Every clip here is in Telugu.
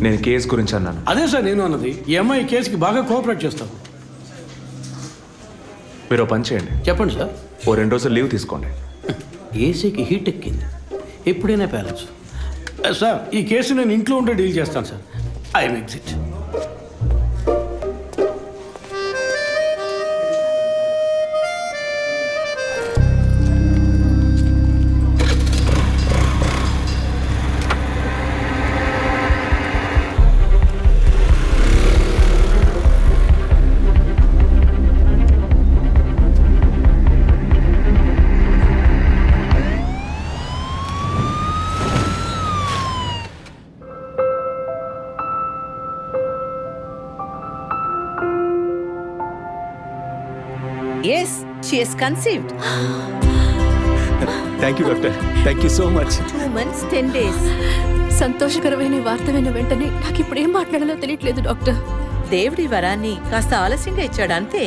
నేను కేసు గురించి అన్నాను. అదే సార్ నేను అన్నది. ఈ అమ్మాయి కేసుకి బాగా కోఆపరేట్ చేస్తాం. మీరు పని చేయండి. చెప్పండి సార్. ఓ 2 రోజులు లీవ్ తీసుకోండి. ఏసీకి హీట్ ఎక్కింది, ఎప్పుడైనా ప్యాలెన్స్. సార్ ఈ కేసు నేను ఇంట్లో ఉంటే డీల్ చేస్తాను sir. I'm exit. Yes, she is conceived. Thank you, doctor. Thank you so much. 2 months, 10 days. సంతోషకరమైన వార్త విన్న వెంటనే నాకు ఇప్పుడు ఏం మాట్లాడాలో తెలియట్లేదు డాక్టర్. దేవుడి వరాన్ని కాస్త ఆలస్యంగా ఇచ్చాడు అంతే.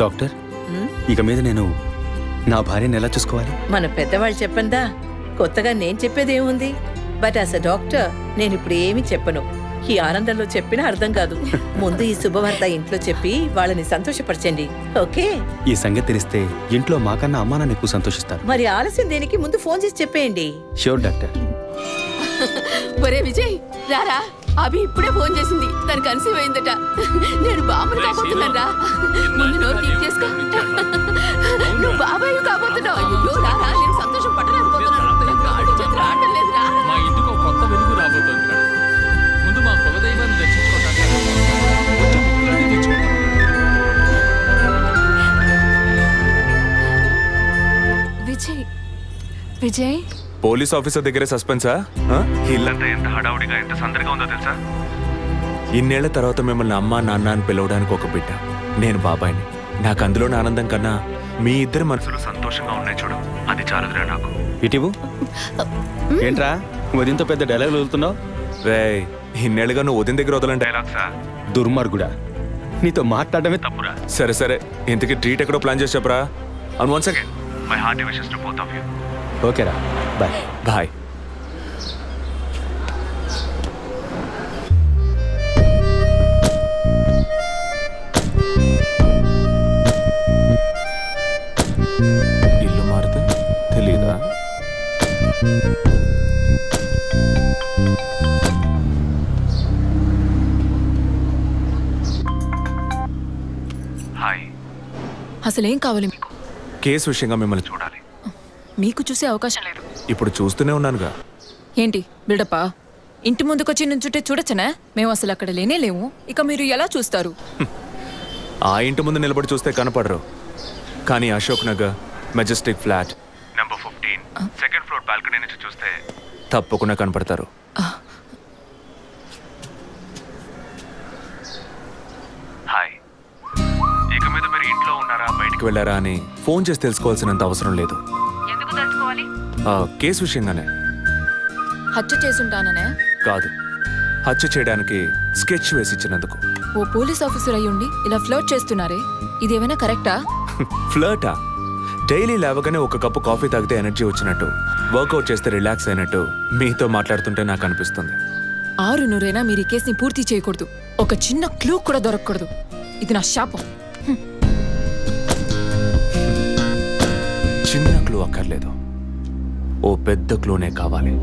డాక్టర్, ఇక మీద నేను నా భార్యను ఎలా చూసుకోవాలి? మన పెద్దవాళ్ళు చెప్పందా, కొత్తగా నేను చెప్పేది ఏముంది? బట్ యాజ్ అ డాక్టర్ నేను ఇప్పుడు ఏమీ చెప్పను. ఈ ఆనందంలో చెప్పినా అర్థం కాదు. ముందు ఈ శుభవార్త ఇంట్లో చెప్పి వాళ్ళని సంతోషపరచండి, ఓకే? ఈ సంగతి తెలిస్తే ఇంట్లో మాకన్నా అమ్మా నాన్న ఎక్కువ సంతోషిస్తారు. మరి ఆలస్యం దేనికి, ముందు ఫోన్ చేసి చెప్పేయండి. Sure doctor. ఒరే విజయ్ రారా, అభి ఇప్పుడే ఫోన్ చేసింది, తను కన్సీవ్ అయిందట. నేను బాబుని కాబోతున్నారా, ముందు నోరు తీసి చేసుకో. నువ్వు బాబాయ్ కాబోతున్నావు. అయ్యో రారా, నేను సంతోషం పట్టలేకపోతున్నాను. గాడి చేతులు ఆడటం లేదురా. మా ఇంటికి ఒక కొత్త వెలుగు రాబోతోంది. ముందు మా కులదైవాన్ని దర్శించుకోవడానికి విజయ్ విజయ్ పోలీస్ ఆఫీసర్ దగ్గరే సస్పెన్సా? ఇల్లంతా ఎంత హడావుడిగా ఎంత సందడిగా ఉందో తెలుసా? ఇన్నేళ్ల తర్వాత మిమ్మల్ని అమ్మా నాన్న అని పిలవడానికి ఒక బిడ్డ, నేను బాబాయిని. నాకు అందులోని ఆనందం కన్నా మీ ఇద్దరు మనసులు సంతోషంగా ఉన్నాయి చూడు, అది చాలుదురా నాకు. ఇటీవు ఏంట్రా ఉదయంతో పెద్ద డైలాగ్ వదులుతున్నావు? రే, ఇన్నేళ్ళుగా నువ్వు ఉదయం దగ్గర వదలని డైలాగ్సా? దుర్మార్గుడా, నీతో మాట్లాడమే తప్పురా. సరే సరే, ఇంతకీ ట్రీట్ ఎక్కడో ప్లాన్ చేసి చెప్పరా. And once again my hearty wishes to both of you. ఓకేరా, బాయ్. బాయ్. ఇల్లు మారితే తెలీదా? హాయ్. అసలేం కావాలి మీకు? కేసు విషయంగా మిమ్మల్ని చూడాలి. మీకు చూసే అవకాశం లేదు. ఇప్పుడు చూస్తూనే ఉన్నానుగా. ఏంటి బిల్డప్పా? ఇంటి ముందుకొచ్చి నుంచుంటే చూడొచ్చనా? మేము అసలు అక్కడ లేనే లేము, ఇక మీరు ఎలా చూస్తారు? ఆ ఇంటి ముందు నిలబడి చూస్తే కనపడరు, కానీ Ashok Nagar Majestic flat number 15 second floor balcony నుంచి చూస్తే తప్పకుండా కనపడతారు. హాయ్. ఇక మీద మీరు ఇంట్లో ఉన్నారా బయటికి వెళ్ళారా అని ఫోన్ చేసి తెలుసుకోవాల్సినంత అవసరం లేదు. ఎందుకు తెలుసుకోవాలి? కేసు విషయంగానే. హత్య చేసుంటాననే కాదు, హత్య చేయడానికి స్కెచ్ వేసి ఇచ్చినందుకు. ఓ పోలీస్ ఆఫీసర్ అయ్యుండి ఇలా ఫ్లర్ట్ చేస్తున్నారే, ఇదేమైనా కరెక్టా? ఫ్లర్టా? డైలీ లేవగానే ఒక కప్పు కాఫీ తాగితే ఎనర్జీ వచ్చినట్టు, వర్కౌట్ చేస్తే రిలాక్స్ అయినట్టు మీతో మాట్లాడుతుంటే నాకు అనిపిస్తుంది. 6 మీరు ఈ కేసుని పూర్తి చేయకూడదు, ఒక చిన్న క్లూ కూడా దొరకకూడదు. ఇది నా శాపం. చిన్న క్లూ అక్కర్లేదు, ఓ పెద్ద క్లూనే కావాలి.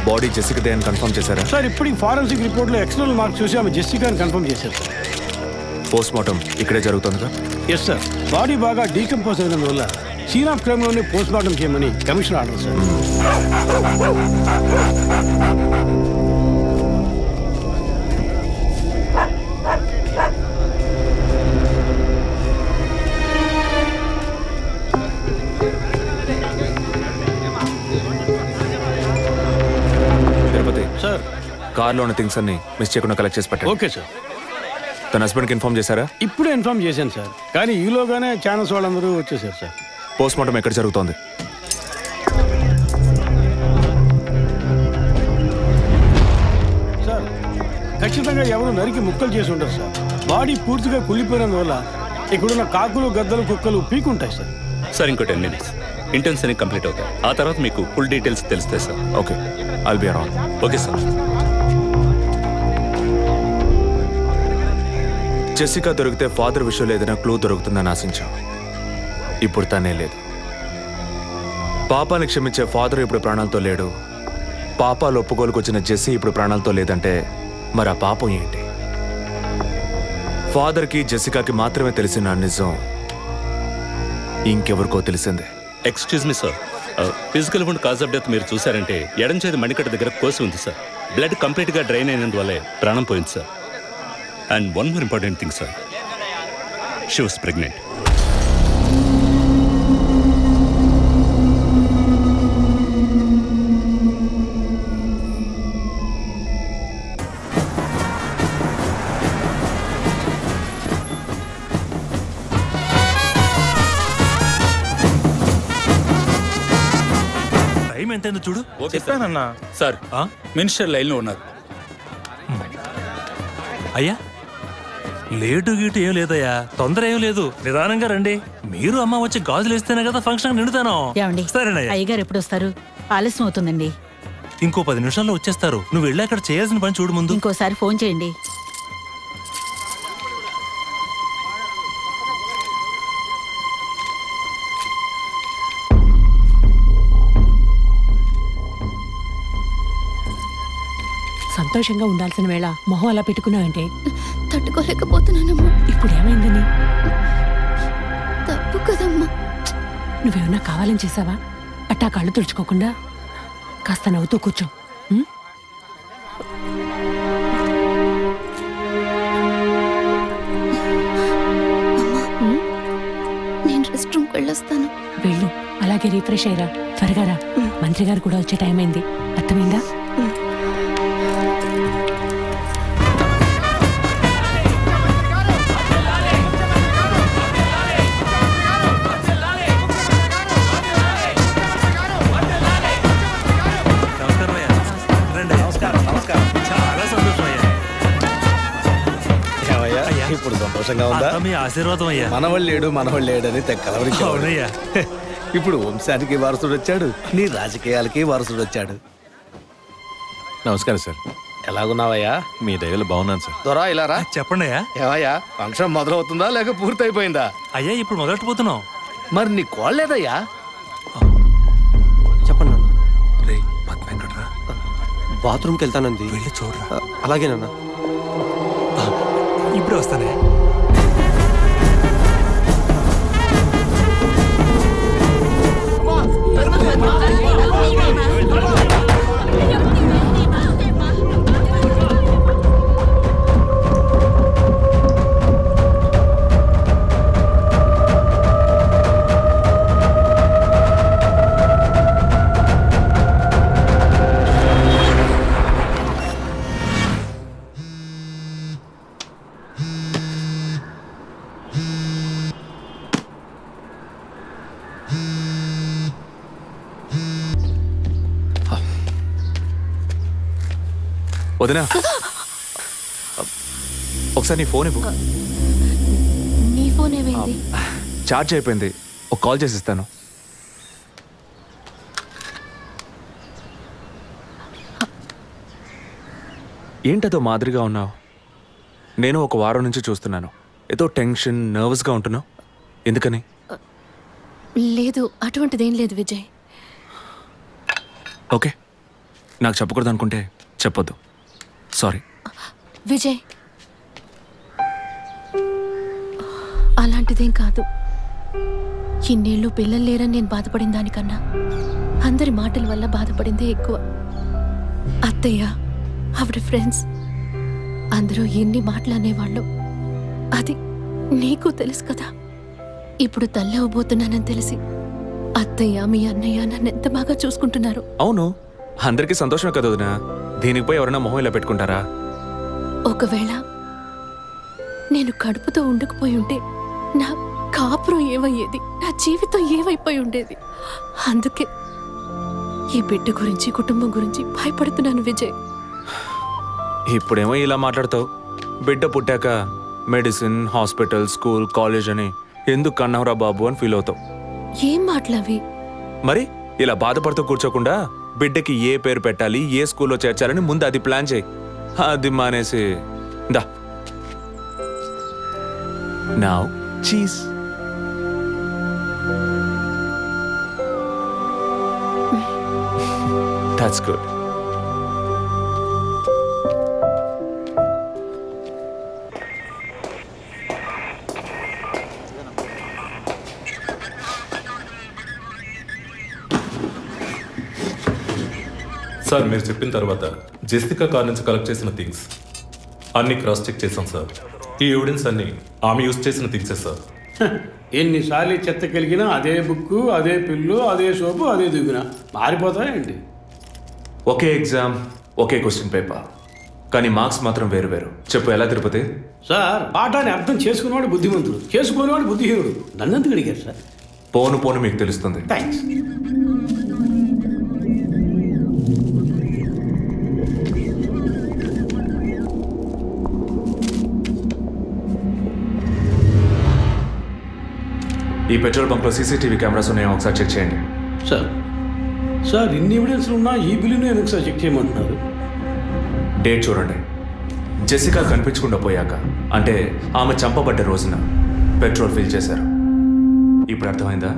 బాడీ జెసికాదే అని కన్ఫర్మ్ చేశారా? సార్ ఇప్పటికి ఫారెన్సిక్ రిపోర్ట్లో ఎక్స్టర్నల్ మార్క్స్ చూసి ఆమె జెసికా అని కన్ఫర్మ్ చేశారు సార్. పోస్ట్ మార్టం ఇక్కడే జరుగుతుందిగా? Yes sir. బాడీ బాగా డీకంపోజ్ అయినందువల్ల సీన్ ఆఫ్ క్రైమ్లోనే పోస్ట్ మార్టం చేయమని commission order sir. Tirupati sir కార్లో ఉన్న థింగ్స్ అన్ని మిస్ చేయకుండా కలెక్ట్ చేసి పెట్టండి. Okay sir. తన హస్బెండ్కి ఇన్ఫార్మ్ చేశారా? ఇప్పుడే ఇన్ఫార్మ్ చేశాను సార్, కానీ ఈలోగానే ఛానల్స్ వాళ్ళందరూ వచ్చేసారు సార్. పోస్ట్ మార్టం ఎక్కడ జరుగుతోంది? సార్ ఖచ్చితంగా ఎవరు నరికి ముక్కలు చేసి ఉంటారు సార్. బాడీ పూర్తిగా కుళ్ళిపోయినందువల్ల ఇక్కడున్న కాకులు గద్దలు కుక్కలు పీకుంటాయి సార్. సార్ ఇంకో 10 minutes ఇంటర్న్స్ అన్ని కంప్లీట్ అవుతాయి. ఆ తర్వాత మీకు ఫుల్ డీటెయిల్స్ తెలుస్తాయి sir. Okay, I'll be around. Okay sir. Jessica దొరికితే ఫాదర్ విషయంలో ఏదైనా క్లూ దొరుకుతుందని ఆశించాం. ఇప్పుడు తనే లేదు. పాపాన్ని క్షమించే ఫాదర్ ఇప్పుడు ప్రాణాలతో లేడు. పాపాలు ఒప్పుకోలుకు వచ్చిన జెస్సీ ఇప్పుడు ప్రాణాలతో లేదంటే మరి ఆ పాపం ఏంటి? ఫాదర్కి జెసికాకి మాత్రమే తెలిసిన నిజం ఇంకెవరికో తెలిసిందే. Excuse me sir, physical wound cause of death మీరు చూసారంటే ఎడం చేతి మణికట్ట దగ్గర కోసి ఉంది సార్. బ్లడ్ కంప్లీట్గా డ్రైన్ అయినందువల్లే ప్రాణం పోయింది sir. And one more important thing sir, she was pregnant. చూడు చెప్పానన్నా. సార్ మినిస్టర్ లైన్లో ఉన్నారు. అయ్యా లేటు గీటు ఏం లేదయ్యా, తొందర ఏం లేదు, నిదానంగా రండి. మీరు అమ్మ వచ్చి గాజులు వేస్తేనే కదా ఫంక్షన్ నిండుతాను. సరేనయ్యా. అయ్యగారు ఎప్పుడు వస్తారు? ఆలస్యం అవుతుందండి. ఇంకో 10 నిమిషాల్లో వచ్చేస్తారు. నువ్వు వెళ్ళి అక్కడ చేయాల్సిన పని చూడు ముందు. ఇంకోసారి ఫోన్ చేయండి. సంతోషంగా ఉండాల్సిన వేళ మొహం అలా పెట్టుకున్నావంటే? తట్టుకోలేకపోతున్నానమ్మా. ఇప్పుడు ఏమైందని? తప్పు కదమ్మా. నువ్వేమన్నా కావాలని చేసావా? అట్టా కళ్ళు తుడుచుకోకుండా కాస్త నవ్వుతూ కూర్చో. నేను రెస్ట్ రూమ్కి వెళ్ళొస్తాను. వెళ్ళు, అలాగే రిఫ్రెష్ అయ్యరా. త్వరగా రా, మంత్రి గారు కూడా వచ్చే టైం అయింది. అర్థమైందా? ఇప్పుడు సంతోషంగా ఉందా? మీ ఆశీర్వాదం అయ్యా. మనవాళ్ళు లేడని తెక్కలవరియ్యా. ఇప్పుడు వంశానికి వారసుడు వచ్చాడు, నీ రాజకీయాలకి వారసుడు వచ్చాడు. నమస్కారం సార్. ఎలాగున్నావయ్యా? మీ దయలో బాగున్నాను సార్. దొరా ఇలారా. చెప్పండి అయ్యా. ఏవయ్యా, ఫంక్షన్ మొదలవుతుందా లేక పూర్తయిపోయిందా? అయ్యా ఇప్పుడు మొదలెట్టుపోతున్నాం. మరి నీ కోళ్ళేదయ్యా? చెప్పండి నాన్న. రే పద్మ ఎక్కడరా? బాత్రూమ్కి వెళ్తానంది. వెళ్ళి చూడరా. అలాగేనన్నా. ఇప్పుడు వస్తానే. వదినా, ఒకసారి నీ ఫోన్ ఇవ్వు. నీ ఫోన్ ఏమైంది? ఛార్జ్ అయిపోయింది, ఒక కాల్ చేసి ఇస్తాను. ఏంటదో మాదిరిగా ఉన్నావు? నేను ఒక వారం నుంచి చూస్తున్నాను. ఏదో టెన్షన్, నర్వస్గా ఉంటున్నావు. ఎందుకని? లేదు, అటువంటిదేం లేదు విజయ్. ఓకే, నాకు చెప్పకూడదు అనుకుంటే చెప్పొద్దు. సారీ. విజయ్, అలాంటిదేం కాదు. ఇన్నేళ్ళు పిల్లలు లేరని నేను బాధపడిన దానికన్నా అందరి మాటల వల్ల బాధపడిందే ఎక్కువ. అత్తయ్య, ఆవిడ ఫ్రెండ్స్ అందరూ ఎన్ని మాటలు అనేవాళ్ళు, అది నీకు తెలుసు కదా. ఇప్పుడు తల్లి అవ్వబోతున్నానని తెలిసి అత్తయ్య మీ అన్నయ్య నన్ను ఎంత బాగా చూసుకుంటున్నారు. అవును, అందరికీ సంతోషమే కదా వదినా. దీనికి పోయి ఎవరైనా మొహం ఇలా పెట్టుకుంటారా? ఒకవేళ నేను కడుపుతో ఉండకపోయి ఉంటే నా కాపురం ఏమయ్యేది, నా జీవితం ఏమైపోయి ఉండేది. అందుకే ఈ బిడ్డ గురించి కుటుంబం గురించి భయపడుతున్నాను విజయ్. ఇప్పుడేమో ఇలా మాట్లాడతావు. బిడ్డ పుట్టాక మెడిసిన్, హాస్పిటల్, స్కూల్, కాలేజ్ అని ఎందుకు కన్నావురా బాబు అని ఫీల్ అవుతావు. ఏం మాటలవి? మరి ఇలా బాధపడుతూ కూర్చోకుండా బిడ్డకి ఏ పేరు పెట్టాలి, ఏ స్కూల్లో చేర్చాలని ముందు అది ప్లాన్ చేయి. అది మానేసి దా నౌ చీజ్. That's good. సార్, మీరు చెప్పిన తర్వాత జెసికా కార్ నుంచి కలెక్ట్ చేసిన థింగ్స్ అన్ని క్రాస్ చెక్ చేశాం సార్. ఈ ఎవిడెన్స్ అన్ని ఆమె యూజ్ చేసిన థింగ్సే సార్. ఎన్నిసార్లు చెత్త కలిగినా అదే బుక్కు, అదే పిల్లు, అదే సోపు, అదే దిగున మారిపోతాయండి. ఒకే ఎగ్జామ్, ఒకే క్వశ్చన్ పేపర్, కానీ మార్క్స్ మాత్రం వేరు వేరు. చెప్పు ఎలా తిరుపతి? సార్, పాఠాన్ని అర్థం చేసుకునేవాడు బుద్ధిమంతుడు, చేసుకునేవాడు బుద్ధిహీనుడు. నన్నెందుకు అడిగారు సార్? పోను పోను మీకు తెలుస్తుంది. థ్యాంక్స్. ఈ పెట్రోల్ బంక్లో సీసీటీవీ కెమెరాస్ ఉన్నాయో ఒకసారి చెక్ చేయండి. సార్ ఇన్ని ఎవిడెన్స్లు ఉన్నా ఈ బిల్లును ఎందుకు సార్ చెక్ చేయమంటున్నారు? డేట్ చూడండి. జెసికా కనిపించకుండా పోయాక, అంటే ఆమె చంపబడ్డ రోజున పెట్రోల్ ఫిల్ చేశారు. ఇప్పుడు అర్థమైందా?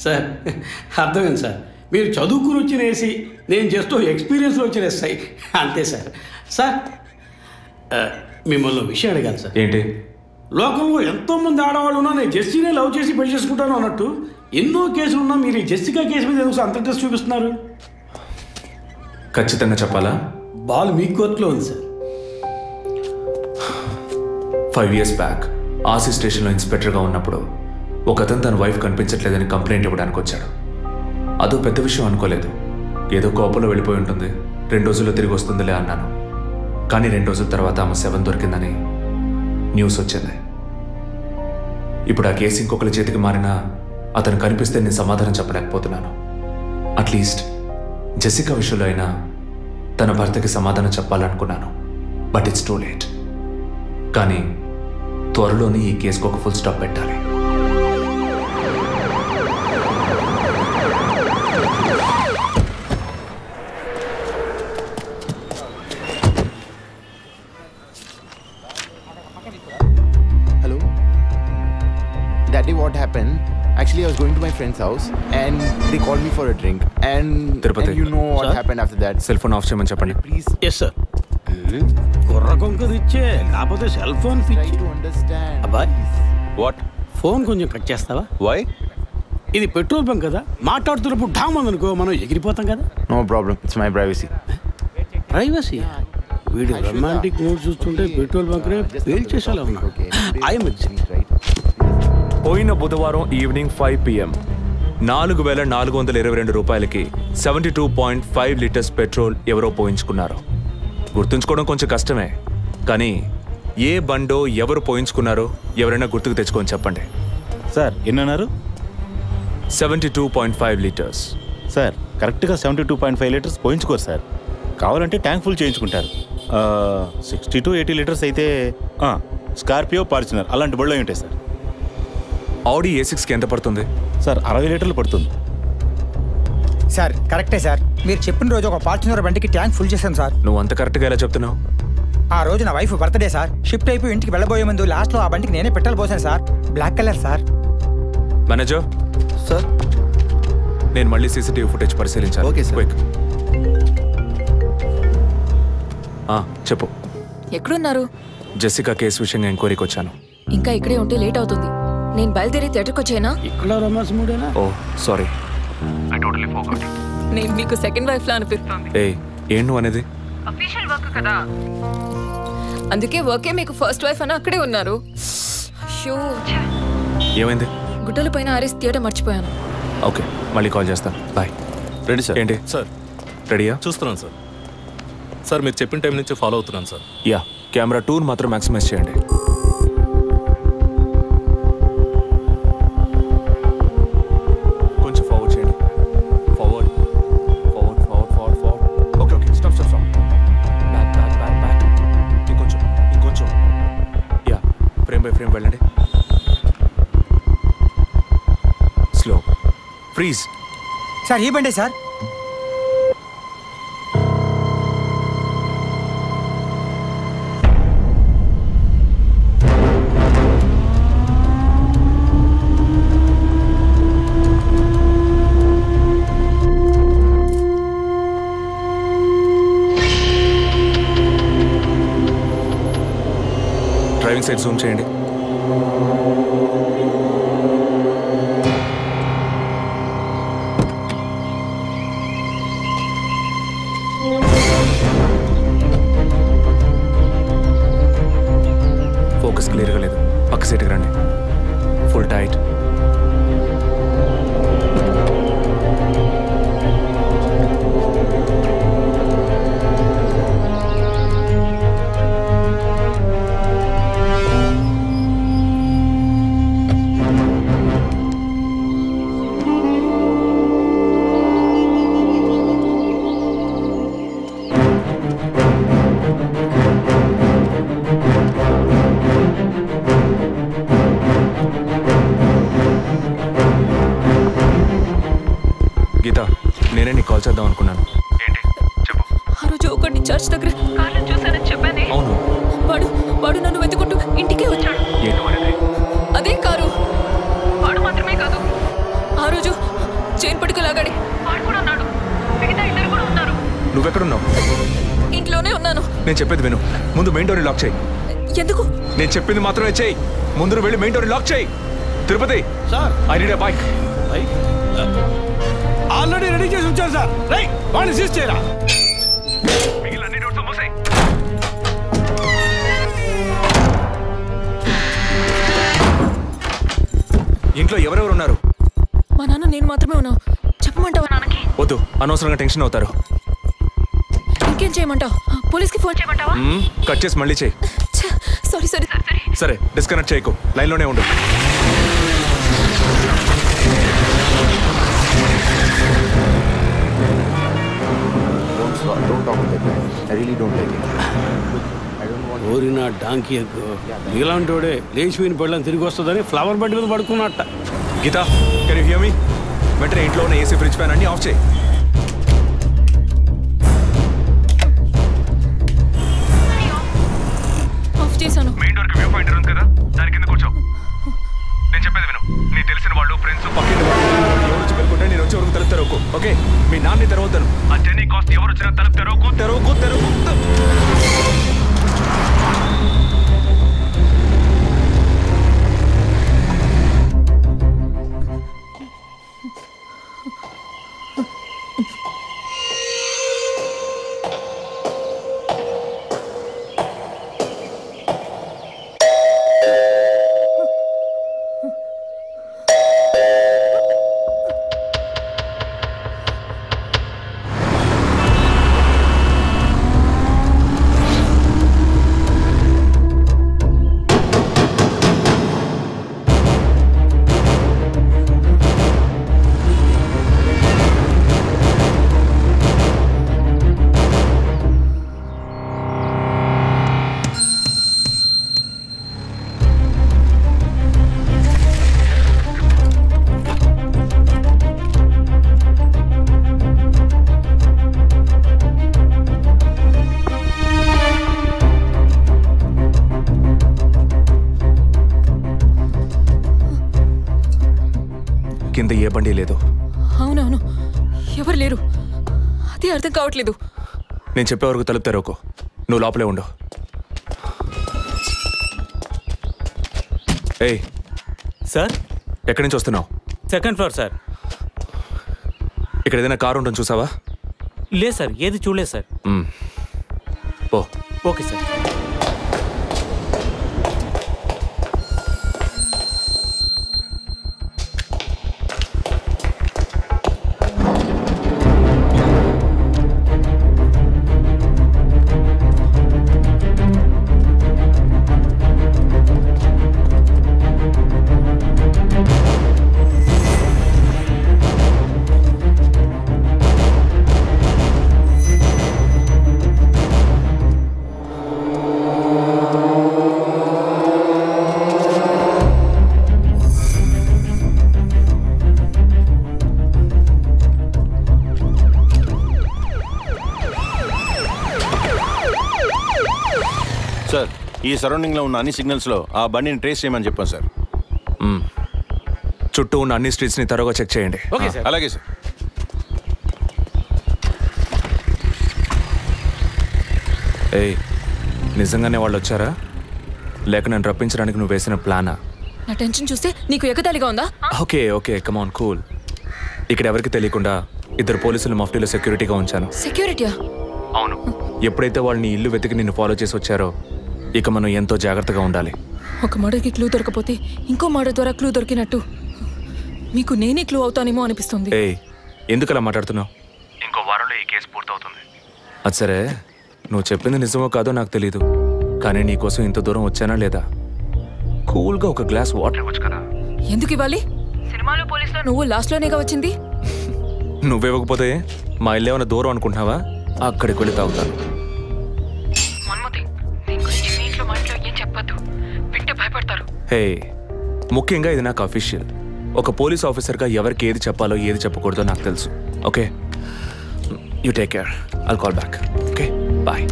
సార్ అర్థమైంది సార్. మీరు చదువుకుని వచ్చిన ఏసీ, నేను జస్ట్ ఎక్స్పీరియన్స్లో వచ్చిన ఎస్ఐ, అంతే సార్. సార్ మిమ్మల్ని విషయం అడిగాను సార్. ఏంటి? లోకంలో ఎంతోమంది ఆడవాళ్ళు ఉన్నా నేను జెస్సీనే లవ్ చేసి పెళ్లి చేసుకుంటాను అన్నట్టు ఎన్నో కేసులు ఉన్నా మీరు ఈ జెసికా కేసు మీద ఎందుకు అంత ఇంట్రెస్ట్ చూపిస్తున్నారు? ఖచ్చితంగా చెప్పాలా? బాల్ మీ కోర్టులో ఉంది సార్. 5 years బ్యాక్ ఆర్సీ స్టేషన్లో ఇన్స్పెక్టర్గా ఉన్నప్పుడు ఒకతను తన వైఫ్ కనిపించట్లేదని కంప్లైంట్ ఇవ్వడానికి వచ్చాడు. అదో పెద్ద విషయం అనుకోలేదు. ఏదో కోపంలో వెళ్ళిపోయి ఉంటుంది, 2 రోజుల్లో తిరిగి వస్తుందిలే అన్నాను. కానీ 2 రోజుల తర్వాత ఆమె శవం దొరికిందని న్యూస్ వచ్చింది. ఇప్పుడు ఆ కేసు ఇంకొకరి చేతికి మారినా అతను కనిపిస్తే నేను సమాధానం చెప్పలేకపోతున్నాను. అట్లీస్ట్ జెసికా విషయంలో అయినా తన భర్తకి సమాధానం చెప్పాలనుకున్నాను. But it's too late. కానీ త్వరలోనే ఈ కేసుకు ఒక ఫుల్ స్టాప్ పెట్టాలి. Hello? Daddy, what happened? Actually, I was going to my friend's house and they called me for a drink. And you know what happened after that. Cell phone off చేయమని చెప్పండి. Please. Yes sir. కుర్ర కొంకది ఇచ్చే, కాకపోతే సెల్ ఫోన్ పిచ్చి. అబ్బాయ్, వాట్? ఫోన్ కొంచెం కట్ చేస్తావా? Why? ఇది పెట్రోల్ బంక్ కదా, మాట్లాడుతున్నప్పుడు ఢామ్ అనుకో మనం ఎగిరిపోతాం కదా. No problem. It's my privacy. Privacy? వీడు రొమాంటిక్ మూడ్ చూస్తుంటే పెట్రోల్ బంక్ రే ఫెయిల్ చేసేలా ఉన్నాడు. పోయిన బుధవారం ఈవినింగ్ 5 PM 4,422 రూపాయలకి 72.5 లీటర్స్ పెట్రోల్ ఎవరో పోయించుకున్నారు. గుర్తుంచుకోవడం కొంచెం కష్టమే, కానీ ఏ బండో ఎవరు పోయించుకున్నారో ఎవరైనా గుర్తుకు తెచ్చుకొని చెప్పండి. సార్ ఎన్నన్నారు? 72.5 లీటర్స్. సార్ కరెక్ట్గా 72.5 లీటర్స్ పోయించుకోరు సార్. కావాలంటే ట్యాంక్ ఫుల్ చేయించుకుంటారు. 60 to 80 లీటర్స్ అయితే స్కార్పియో, ఫార్చునర్ అలాంటి బళ్ళు ఉంటాయి సార్. ఆడి A6కి ఎంత పడుతుంది? సార్ 60 లీటర్లు పడుతుంది. సార్ కరెక్టే సార్. మీరు చెప్పిన రోజు ఒక ఫార్చునర్ బండికి ట్యాంక్ ఫుల్ చేశాను సార్. నువ్వు అంత కరెక్ట్గా ఎలా చెప్తున్నావు? ఆ రోజు నా వైఫ్ బర్త్డే సార్. షిఫ్ట్ అయిపోయి ఇంటికి వెళ్ళబోయే ముందు లాస్ట్లో ఆ బండికి నేనే పెట్రోల్ పోసాను sir. Black colour sir. Manager sir, నేను మళ్ళీ సీసీటీవీ ఫుటేజ్ పరిశీలించాను. Okay sir. క్విక్. చెప్పు. ఎక్కడున్నారు? జెసికా కేసు విషయంగా ఎంక్వైరీకి వచ్చాను. ఇంకా ఇక్కడే ఉంటే లేట్ అవుతుంది. నేను బయలుదేరి థియేటర్కి వచ్చేనా? ఇక్కడ రొమాన్స్ మూడేనా? ఓ సారీ. నేను మీకు సెకండ్ వైఫ్ లా అనిపిస్తుంది. ఏం నువ్వు అనేది? అఫీషియల్ వర్క్ కదా, అందుకే వర్కే మీకు ఫస్ట్ వైఫ్ అని అక్కడే ఉన్నారు. అయ్యో, ఏమైంది? గుడ్డల పైన ఆరేసి థియేటర్ మర్చిపోయాను. ఓకే, మళ్ళీ కాల్ చేస్తాను. బాయ్. Ready sir. ఏంటి సార్? రెడీయా? చూస్తున్నాను సార్. సార్ మీరు చెప్పిన టైం నుంచి ఫాలో అవుతున్నాను సార్. యా, కెమెరా 2 మాత్రం మ్యాక్సిమైజ్ చేయండి. కొంచెం ఫార్వర్డ్ చేయండి. Forward forward forward forward forward. Okay okay, stop stop stop. Back back back back. ఇంకొంచెం ఇంకొంచెం. యా, ఫ్రేమ్ బై ఫ్రేమ్ వెళ్ళండి. స్లో. ఫ్రీజ్. సార్ ఈ బండి సార్. డ్రైవింగ్ సైడ్ జూమ్ చేయండి. ఫోకస్ క్లియర్గా లేదు. పక్క సీట్కి రండి. Full tight. గీతా, నేనే నీకు కాల్ చేద్దాం అనుకున్నాను. ఏంటి చెప్పు. ఆ రోజు ఒకటి చర్చ్ దగ్గర కార్లో చూసానని చెప్పానే. అవును. వాడు నన్ను వెతుకుంటూ ఇంటికే వచ్చాడు. అదే కారు. వాడు మాత్రమే కాదు, ఆ రోజు చైన్ పట్టుకు లాగాడి వాడు కూడా ఉన్నాడు. మిగతా ఇద్దరు కూడా ఉన్నారు. నువ్వెక్కడున్నావు? ఇంట్లోనే ఉన్నాను. నేను చెప్పేది విను. ముందు మెయిన్ డోర్ లాక్ చేయి. ఎందుకు? నేను చెప్పింది మాత్రమే చేయి. ముందు వెళ్ళి మెయిన్ డోర్ లాక్ చేయి. Tirupati sir, I need a bike. Already ready చేసి ఉంచాను సార్. రైట్, వాడిని సీజ్ చేయరా. ఇంట్లో ఎవరెవరు ఉన్నారు? మా నాన్న నేను మాత్రమే ఉన్నావు. చెప్పమంటావా నాన్నకి? వద్దు, అనవసరంగా టెన్షన్ అవుతారు. ఇంకేం చేయమంటావు? పోలీస్కి ఫోన్ చేయమంటావా? కట్ చేసి మళ్ళీ చేయి. Sorry sorry sorry. సరే, డిస్కనెక్ట్ చేయకు. లైన్లోనే ఉండు. Don't talk like that. I really don't like it. ఓరి నా డాంకీ ఎగ్గు. ఇలాంటోడే లేచిపోయిన పళ్ళని తిరిగి వస్తుందని ఫ్లవర్ బండి మీద పడుకున్నట్ట. గీతా, కెన్ యు హియర్ మీ? వెంటనే ఇంట్లో ఉన్న ఏసీ, ఫ్రిడ్జ్, ఫ్యాన్ అన్ని ఆఫ్ చేయి. ఆఫ్ చేశాను. మెయిన్ డోర్ కి వ్యూ పాయింటర్ ఉంది కదా, దాని కింద కూర్చో. నేను చెప్పేది విను. నీ తెలిసిన వాళ్ళు, ఫ్రెండ్స్, పక్కింటి వాళ్ళు ఎవరు వచ్చి పెట్టుకుంటే నేను వచ్చే వరకు తలుపు తెరవకు. ఓకే? మీ నాన్ని తెరవద్దాను. ఆ జర్నీ కాస్ట్ ఎవరు వచ్చినా తలుపు తెరవకు తెరవకు తెరవకు. కింద ఏ బండి లేదు. అవునవును, ఎవరు లేరు. అదే అర్థం కావట్లేదు. నేను చెప్పే వరకు తలుపు తెరవకు. నువ్వు లోపలే ఉండు. ఏయ్ సార్, ఎక్కడి నుంచి వస్తున్నావు? Second floor sir. ఇక్కడ ఏదైనా కారు ఉంటుంది చూసావా? లేదు సార్, ఏది చూడలేదు సార్. ఓ ఓకే సార్. సార్, ఈ సరౌండింగ్ లో ఉన్న అన్ని సిగ్నల్స్ లో ఆ బండిని ట్రేస్ చేయమని చెప్పాను సార్. చుట్టూ ఉన్న అన్ని స్ట్రీట్స్ ని త్వరగా చెక్ చేయండి. Okay sir. అలాగే సార్. ఏయ్, నిజంగానే వాళ్ళు వచ్చారా లేక నన్ను రప్పించడానికి నువ్వు వేసిన ప్లానా? నా టెన్షన్ చూస్తే నీకు ఎగతాళిగా ఉందా? Okay okay, come on, cool. ఇక్కడ ఎవరికి తెలియకుండా 2 పోలీసులు మఫ్టీలో సెక్యూరిటీగా ఉంచాను. సెక్యూరిటీయా? అవును. ఎప్పుడైతే వాళ్ళని ఇల్లు వెతికి నిన్ను ఫాలో చేసి వచ్చారో ఇక మనం ఎంతో జాగ్రత్తగా ఉండాలి. ఒక మర్డర్కి క్లూ దొరకపోతే ఇంకో మర్డర్ ద్వారా క్లూ దొరికినట్టు మీకు నేనే క్లూ అవుతానేమో అనిపిస్తుంది. ఏయ్, ఎందుకు అలా మాట్లాడుతున్నావు? ఇంకో వారంలో ఈ కేసు పూర్తవుతుంది. అది సరే, నువ్వు చెప్పింది నిజమో కాదో నాకు తెలీదు, కానీ నీకోసం ఇంత దూరం వచ్చానా లేదా? కూల్గా ఒక గ్లాస్ వాటర్ ఇవ్వచ్చు కదా. ఎందుకు ఇవ్వాలి? సినిమాలో పోలీసులో నువ్వు లాస్ట్లోనేగా వచ్చింది. నువ్వివ్వకపోతే మా ఇల్లు ఏమైనా దూరం అనుకుంటున్నావా? అక్కడికి వెళ్ళి తాగుతాను. హే, ముఖ్యంగా ఇది నాకు అఫీషియల్. ఒక పోలీస్ ఆఫీసర్గా ఎవరికి ఏది చెప్పాలో ఏది చెప్పకూడదో నాకు తెలుసు. Okay, you take care. I'll call back. Okay, bye.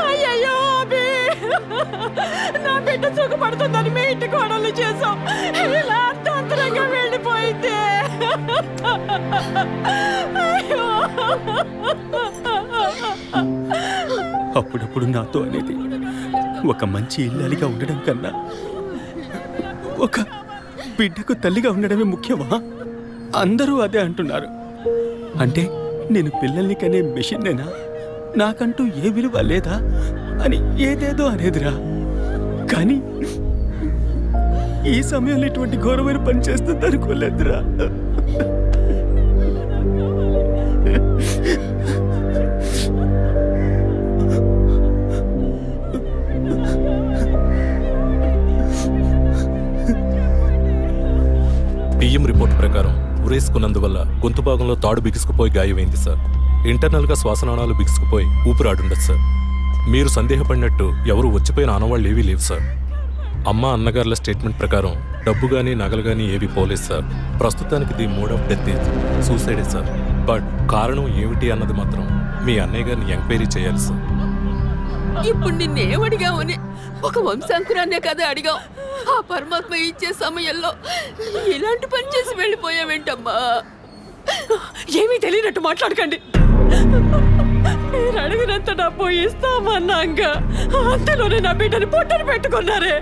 అయ్యయ్యో అభి, నా బిడ్డ సుఖపడుతుందని మీ ఇంటి కోడలు చేసాం, ఇలా అర్థాంతరంగా వెళ్ళిపోయింది. అప్పుడప్పుడు నాతో అనేది ఒక మంచి ఇల్లాలిగా ఉండడం కన్నా ఒక బిడ్డకు తల్లిగా ఉండడమే ముఖ్యమా? అందరూ అదే అంటున్నారు. అంటే నేను పిల్లల్ని కనే మెషిన్నేనా? నాకంటూ ఏ విలువ లేదా అని ఏదేదో అనేదిరా. కానీ ఈ సమయంలో ఇటువంటి ఘోరమైన పని చేస్తుంది అనుకోలేదురా. పిఎం రిపోర్ట్ ప్రకారం ఉరేసుకున్నందువల్ల గొంతు భాగంలో తాడు బిగుసుకుపోయి గాయమైంది సార్. ఇంటర్నల్గా శ్వాసనాళాలు బిగుసుకుపోయి ఊపిరాడుండదు సార్. మీరు సందేహపడినట్టు ఎవరు వచ్చిపోయిన ఆనవాళ్ళు ఏవీ లేవు సార్. అమ్మ అన్నగారుల స్టేట్మెంట్ ప్రకారం డబ్బు కానీ నగలు కానీ ఏవి పోలేదు సార్. ప్రస్తుతానికి ది మోడ్ ఆఫ్ డెత్ సూసైడే సార్. బట్ కారణం ఏమిటి అన్నది మాత్రం మీ అన్నయ్య గారిని ఎంక్వైరీ చేయాలి సార్. ఇప్పుడు నిన్నేమడిగామని ఒక వంశాంకురాన్నే కదా అడిగాం. ఆ పరమాత్మ ఇచ్చే సమయంలో ఇలాంటి పని చేసి వెళ్ళిపోయావేంటమ్మా? ఏమీ తెలియనట్టు మాట్లాడకండి. మీరు అడిగినంత డబ్బు ఇస్తామన్నాక అంతలోనే నా బిడ్డని పొట్టని పెట్టుకున్నారే.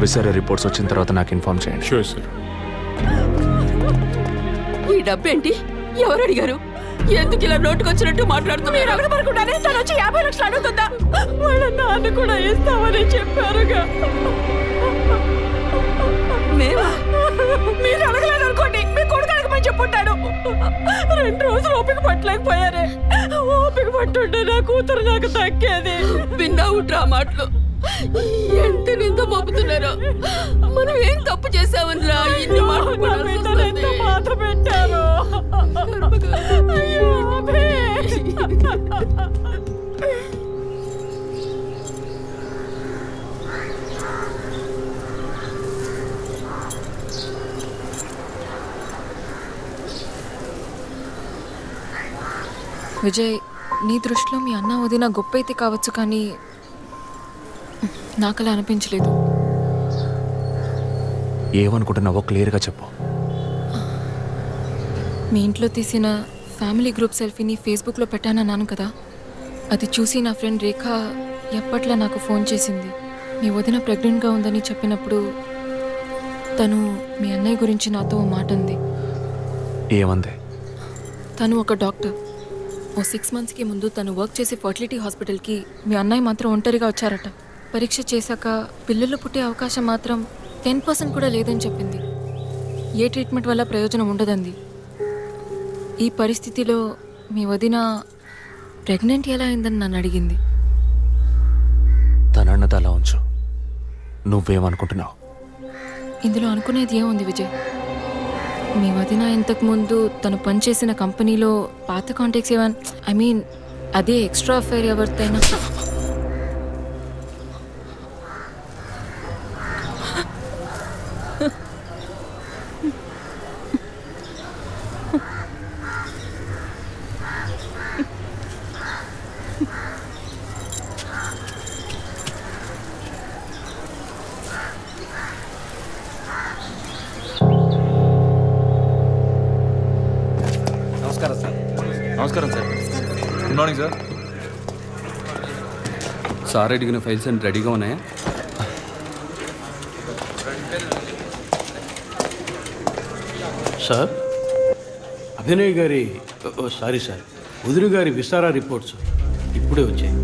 విసారా రిపోర్ట్స్ వచ్చిన తర్వాత నాకు ఇన్ఫార్మ్ చేయండి. Sure sir. ఈ డబ్బేంటి? ఎవరు అడిగారు? ఎందుకు ఇలా నోటుకొచ్చినట్టు మాట్లాడుతున్నారు? మీరు అడగబడకుండానే తను వచ్చి 50 లక్షలు అడుగుతుందా? వాళ్ళ నాన్న కూడా ఇస్తామని చెప్పారుగా. మేమా? మీరు అడగలేదు అనుకోండి, మీ కొడుకు అడగమని చెప్పుంటాడు. 2 రోజులు ఓపిక పట్టలేకపోయారే. ఓపిక పట్టుంటే నా కూతురు నాకు దక్కేది. విన్నావు డ్రా మాటలు ఎంత నింద మోపుతున్నారో. మనం ఏం తప్పు చేసామనిరా ఇన్ని మాటలు ఎంత బాధ పెట్టారు. అయ్యో విజయ్, నీ దృష్టిలో మీ అన్న వదిన గొప్ప అయితే కావచ్చు, కానీ నాకు అలా అనిపించలేదు. ఏమనుకుంటున్నావో క్లియర్గా చెప్పు. మీ ఇంట్లో తీసిన ఫ్యామిలీ గ్రూప్ సెల్ఫీని ఫేస్బుక్లో పెట్టానన్నాను కదా, అది చూసి నా ఫ్రెండ్ రేఖ ఎప్పట్లా నాకు ఫోన్ చేసింది. మీ వదిన ప్రెగ్నెంట్గా ఉందని చెప్పినప్పుడు తను మీ అన్నయ్య గురించి నాతో ఓ మాట అంది. ఏమంది? తను ఒక డాక్టర్. ఓ 6 monthsకి ముందు తను వర్క్ చేసే ఫర్టిలిటీ హాస్పిటల్కి మీ అన్నయ్య మాత్రం ఒంటరిగా వచ్చారట. పరీక్ష చేశాక పిల్లలు పుట్టే అవకాశం మాత్రం 10% కూడా లేదని చెప్పింది. ఏ ట్రీట్మెంట్ వల్ల ప్రయోజనం ఉండదంది. ఈ పరిస్థితిలో మీ వదిన ప్రెగ్నెంట్ ఎలా అయిందని నన్ను అడిగింది. తనన్నది అలా ఉంచు. నువ్వేమనుకుంటున్నావు? ఇందులో అనుకునేది ఏముంది విజయ్? మీ వదిన ఇంతకుముందు తను పనిచేసిన కంపెనీలో పాత కాంటాక్ట్స్ ఏమైనా అదే ఎక్స్ట్రా అఫైర్ ఎవరితైనా నమస్కారం సార్. నమస్కారం sir. Good morning sir. Sir అడిగిన ఫైల్స్ అన్ని రెడీగా ఉన్నాయా? సార్, అభినయ్ గారి సారీ సార్, వదిన గారి విసారా రిపోర్ట్స్ ఇప్పుడే వచ్చాయి.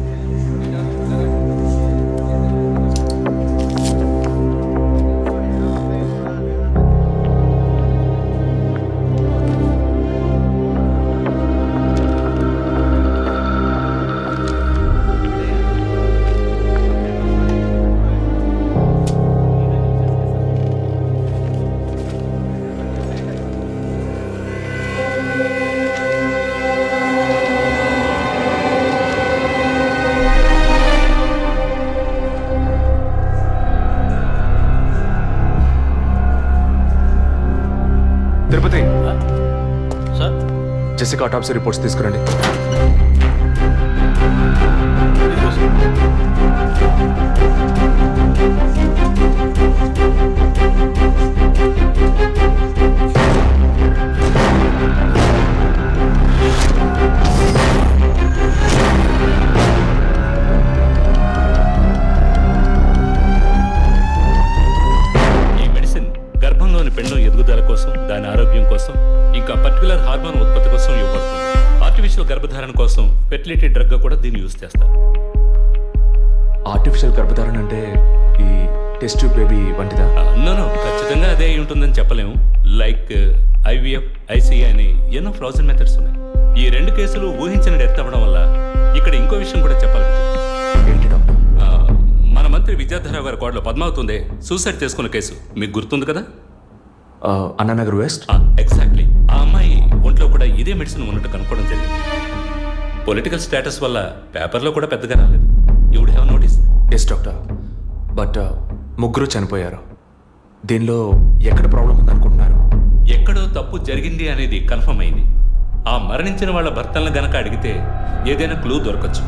తిరుపతి సార్, జెసికా ఆటాప్సీ రిపోర్ట్స్ తీసుకురండి. ఎదుగుదల కోసం, దాని ఆరోగ్యం కోసం, ఇంకా పర్టికులర్ హార్మోన్ ఉత్పత్తి కోసం ఇవ్వబడుతుంది. ఆర్టిఫిషియల్ గర్భధారణ కోసం ఫెర్టిలిటీ డ్రగ్ కూడా దీన్ని యూజ్ చేస్తారు. ఆర్టిఫిషియల్ గర్భధారణ అంటే ఈ టెస్ట్ ట్యూబ్ బేబీ వంటిదా? నో, ఖచ్చితంగా అదే అయి ఉంటుందని చెప్పలేము. లైక్ IVF, ICI అని ఎన్నో ఫ్రోజన్ మెథడ్స్ ఉన్నాయి. ఈ 2 కేసులు ఊహించిన డెత్ అవ్వడం వల్ల ఇక్కడ ఇంకో విషయం కూడా చెప్పాలి. మన మంత్రి విద్యాధరరావు గారి కోడలో పద్మావతి సూసైడ్ చేసుకున్న కేసు మీకు గుర్తుంది కదా? అన్నానగర్ వెస్ట్. ఎగ్జాక్ట్లీ. ఆ అమ్మాయి ఒంట్లో కూడా ఇదే మెడిసిన్ ఉన్నట్టు కనుక్కోవడం జరిగింది. పొలిటికల్ స్టేటస్ వల్ల పేపర్లో కూడా పెద్దగా రాలేదు. You would have notice. Yes doctor, but ముగ్గురు చనిపోయారు. దీనిలో ఎక్కడ ప్రాబ్లం ఉందనుకుంటున్నారు? ఎక్కడో తప్పు జరిగింది అనేది కన్ఫర్మ్ అయింది. ఆ మరణించిన వాళ్ళ భర్తలను గనక అడిగితే ఏదైనా క్లూ దొరకచ్చు.